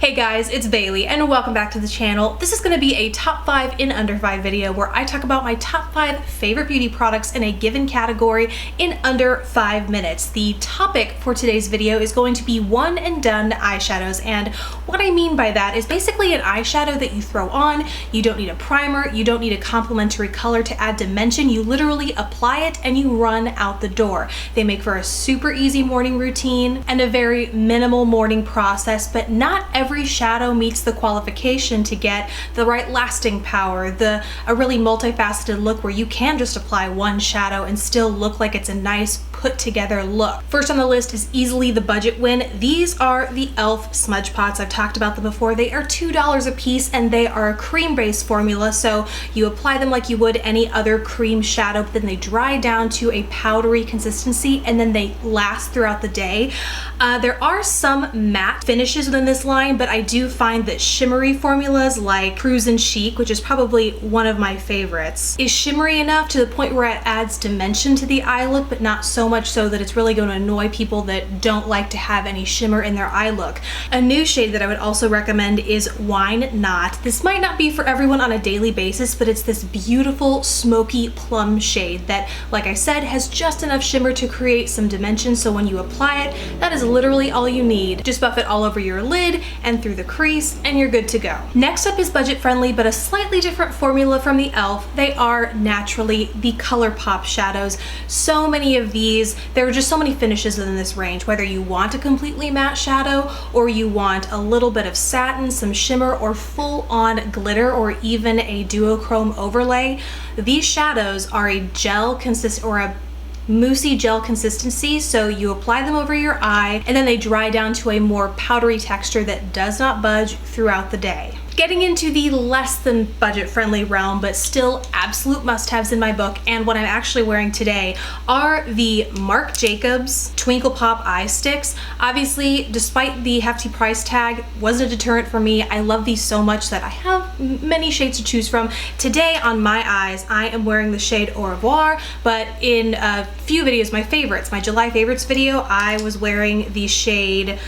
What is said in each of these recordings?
Hey guys, it's Bailey and welcome back to the channel. This is going to be a top 5 in under 5 video where I talk about my top 5 favorite beauty products in a given category in under 5 minutes. The topic for today's video is going to be one and done eyeshadows, and what I mean by that is basically an eyeshadow that you throw on. You don't need a primer, you don't need a complementary color to add dimension. You literally apply it and you run out the door. They make for a super easy morning routine and a very minimal morning process, but not every shadow meets the qualification to get the right lasting power, a really multifaceted look where you can just apply one shadow and still look like it's a nice put together look. First on the list is easily the budget win. These are the Elf Smudge Pots. I've talked about them before. They are $2 a piece and they are a cream based formula, so you apply them like you would any other cream shadow, but then they dry down to a powdery consistency and then they last throughout the day. There are some matte finishes within this line, but I do find that shimmery formulas like Cruise and Chic, which is probably one of my favorites, is shimmery enough to the point where it adds dimension to the eye look, but not so much so that it's really going to annoy people that don't like to have any shimmer in their eye look. A new shade that I would also recommend is Wine Not. This might not be for everyone on a daily basis, but it's this beautiful smoky plum shade that, like I said, has just enough shimmer to create some dimension, so when you apply it, that is literally all you need. Just buff it all over your lid and through the crease and you're good to go. Next up is budget friendly but a slightly different formula from the Elf. They are naturally the ColourPop shadows. So many of these, there are just so many finishes within this range, whether you want a completely matte shadow or you want a little bit of satin, some shimmer, or full on glitter, or even a duochrome overlay. These shadows are a gel or a moussey gel consistency, so you apply them over your eye and then they dry down to a more powdery texture that does not budge throughout the day. Getting into the less than budget friendly realm, but still absolute must-haves in my book, and what I'm actually wearing today, are the Marc Jacobs Twinkle Pop Eye Sticks. Obviously, despite the hefty price tag, wasn't a deterrent for me. I love these so much that I have many shades to choose from. Today on my eyes, I am wearing the shade Au Revoir, but in a few videos, my favorites, my July favorites video, I was wearing the shade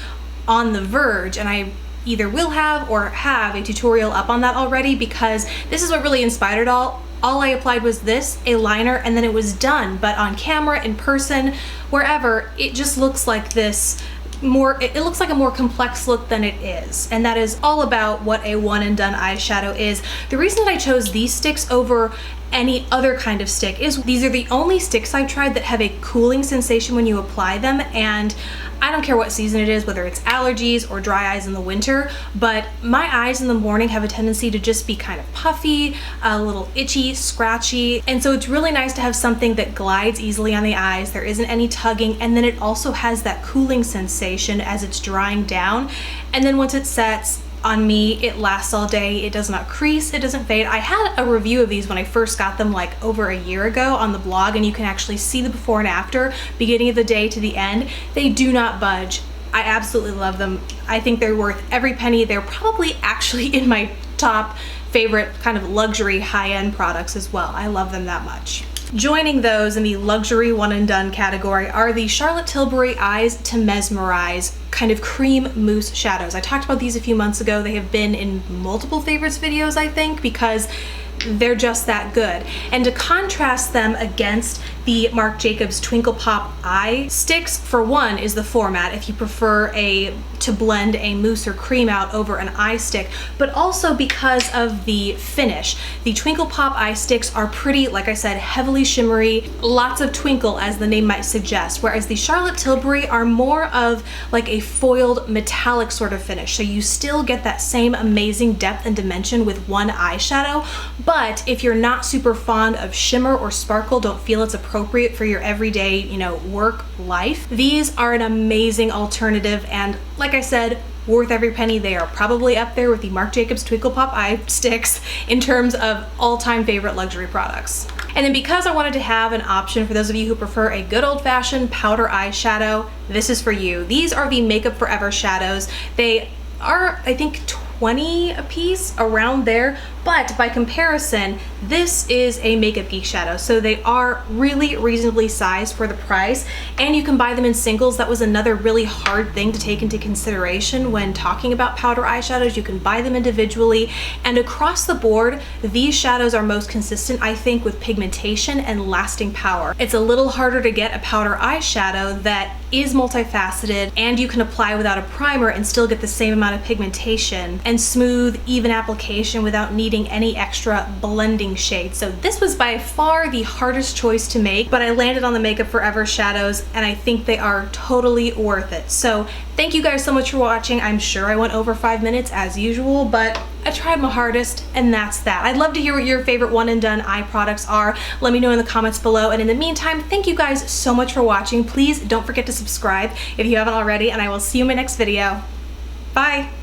On the Verge, and I either will have or have a tutorial up on that already, because this is what really inspired it all. All I applied was this, a liner, and then it was done. But on camera, in person, wherever, it just looks like this it looks like a more complex look than it is, and that is all about what a one and done eyeshadow is. The reason that I chose these sticks over any other kind of stick is these are the only sticks I've tried that have a cooling sensation when you apply them, and I don't care what season it is, whether it's allergies or dry eyes in the winter, but my eyes in the morning have a tendency to just be kind of puffy, a little itchy, scratchy, and so it's really nice to have something that glides easily on the eyes. There isn't any tugging, and then it also has that cooling sensation as it's drying down, and then once it sets on me, it lasts all day. It does not crease, it doesn't fade. I had a review of these when I first got them like over a year ago on the blog, and you can actually see the before and after, beginning of the day to the end. They do not budge. I absolutely love them. I think they're worth every penny. They're probably actually in my top favorite kind of luxury high-end products as well. I love them that much. Joining those in the luxury one and done category are the Charlotte Tilbury Eyes to Mesmerize kind of cream mousse shadows. I talked about these a few months ago. They have been in multiple favorites videos, I think, because they're just that good. And to contrast them against the Marc Jacobs Twinkle Pop Eye Sticks, for one, is the format, if you prefer to blend a mousse or cream out over an eye stick, but also because of the finish. The Twinkle Pop Eye Sticks are pretty, like I said, heavily shimmery, lots of twinkle as the name might suggest, whereas the Charlotte Tilbury are more of like a foiled metallic sort of finish. So you still get that same amazing depth and dimension with one eyeshadow, but if you're not super fond of shimmer or sparkle, don't feel it's appropriate for your everyday, work life, these are an amazing alternative, and like I said, worth every penny. They are probably up there with the Marc Jacobs Twinkle Pop Eye Sticks in terms of all-time favorite luxury products. And then because I wanted to have an option for those of you who prefer a good old-fashioned powder eyeshadow, this is for you. These are the Makeup Forever shadows. They are, I think, $20 a piece, around there. But by comparison, this is a makeup geek shadow, so they are really reasonably sized for the price, and you can buy them in singles. That was another really hard thing to take into consideration when talking about powder eyeshadows. You can buy them individually, and across the board, these shadows are most consistent, I think, with pigmentation and lasting power. It's a little harder to get a powder eyeshadow that is multifaceted and you can apply without a primer and still get the same amount of pigmentation and smooth, even application without needing any extra blending shades. So this was by far the hardest choice to make, but I landed on the Makeup Forever shadows and I think they are totally worth it. So thank you guys so much for watching. I'm sure I went over 5 minutes as usual, but I tried my hardest, and that's that. I'd love to hear what your favorite one and done eye products are. Let me know in the comments below, and in the meantime, thank you guys so much for watching. Please don't forget to subscribe if you haven't already, and I will see you in my next video. Bye!